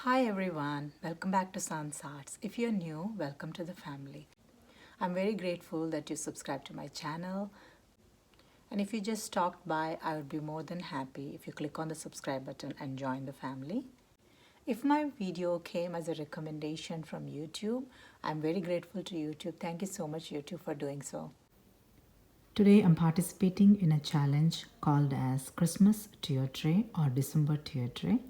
Hi everyone, welcome back to Sans Arts. If you're new, welcome to the family. I'm very grateful that you subscribed to my channel. And if you just stopped by, I would be more than happy if you click on the subscribe button and join the family. If my video came as a recommendation from YouTube, I'm very grateful to YouTube. Thank you so much, YouTube, for doing so. Today I'm participating in a challenge called as Christmas Tier Tray or December Tier Tray,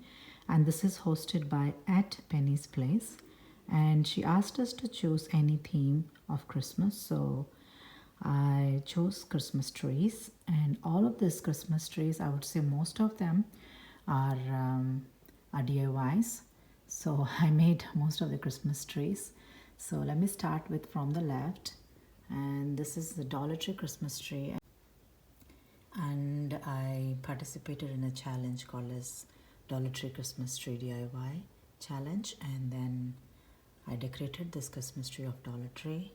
and this is hosted by at Penny's Place, and she asked us to choose any theme of Christmas. So I chose Christmas trees, and all of these Christmas trees, I would say most of them are DIYs. So I made most of the Christmas trees. So let me start with from the left, and this is the Dollar Tree Christmas tree, and I participated in a challenge called as Dollar Tree Christmas Tree DIY challenge, and then I decorated this Christmas tree of Dollar Tree,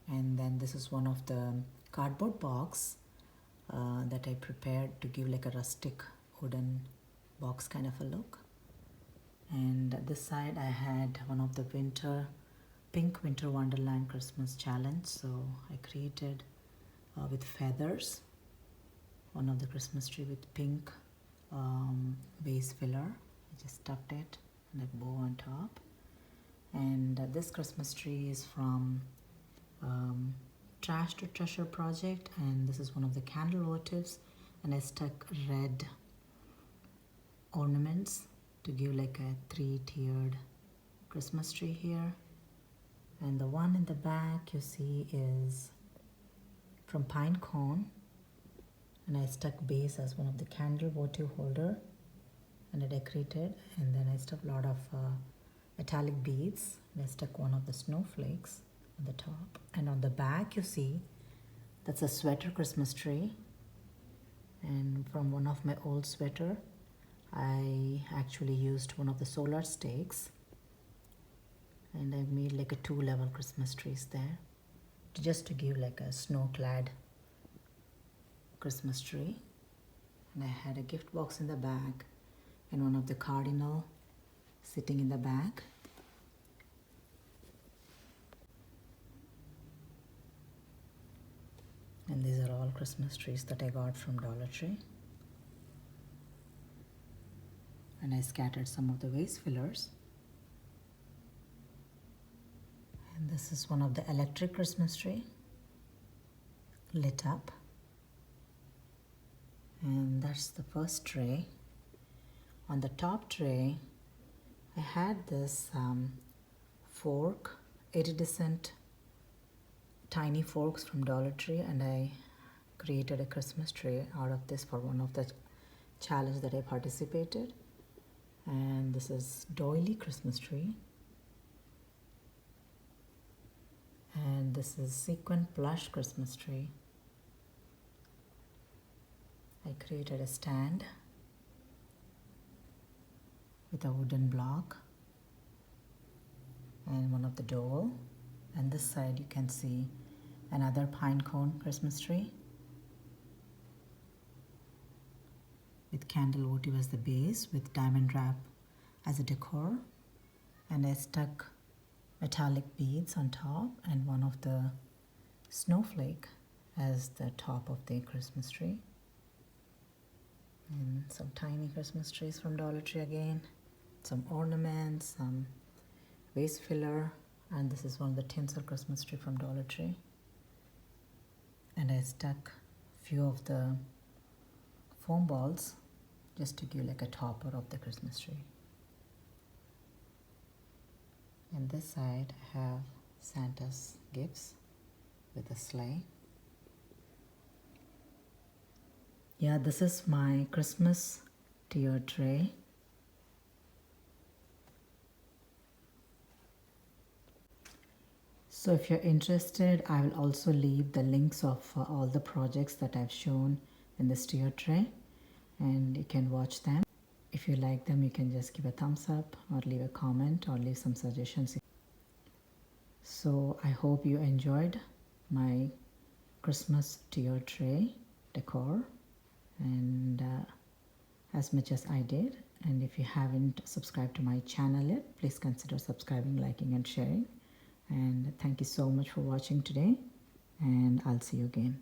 and then this is one of the cardboard box that I prepared to give like a rustic wooden box kind of a look. And this side I had one of the pink winter wonderland Christmas challenge, so I created with feathers one of the Christmas tree with pink base filler. I just stuffed it and a bow on top. And this Christmas tree is from Trash to Treasure project, and this is one of the candle motifs, and I stuck red ornaments to give like a 3-tiered Christmas tree here. And the one in the back you see is from pine cone, and I stuck base as one of the candle votive holder, and I decorated, and then I stuck a lot of metallic beads, and I stuck one of the snowflakes on the top. And on the back you see that's a sweater Christmas tree, and from one of my old sweater I actually used one of the solar stakes, and I made like a 2-level Christmas trees there just to give like a snow-clad Christmas tree. And I had a gift box in the back and one of the cardinal sitting in the back. And these are all Christmas trees that I got from Dollar Tree. And I scattered some of the vase fillers. And this is one of the electric Christmas tree lit up. And that's the first tray. On the top tray, I had this fork, iridescent tiny forks from Dollar Tree, and I created a Christmas tree out of this for one of the challenge that I participated. And this is doily Christmas tree. And this is sequin plush Christmas tree. I created a stand with a wooden block and one of the dowel. And this side you can see another pine cone Christmas tree with candle votive as the base with diamond wrap as a decor. And I stuck metallic beads on top and one of the snowflake as the top of the Christmas tree. And some tiny Christmas trees from Dollar Tree again, some ornaments, some vase filler, and this is one of the tinsel Christmas tree from Dollar Tree. And I stuck a few of the foam balls just to give like a topper of the Christmas tree. And this side I have Santa's gifts with a sleigh. Yeah, this is my Christmas tier tray. So if you're interested, I will also leave the links of all the projects that I've shown in this tier tray, and you can watch them. If you like them, you can just give a thumbs up or leave a comment or leave some suggestions. So I hope you enjoyed my Christmas tier tray decor, and as much as I did. And if you haven't subscribed to my channel yet, please consider subscribing, liking, and sharing. And thank you so much for watching today. And I'll see you again.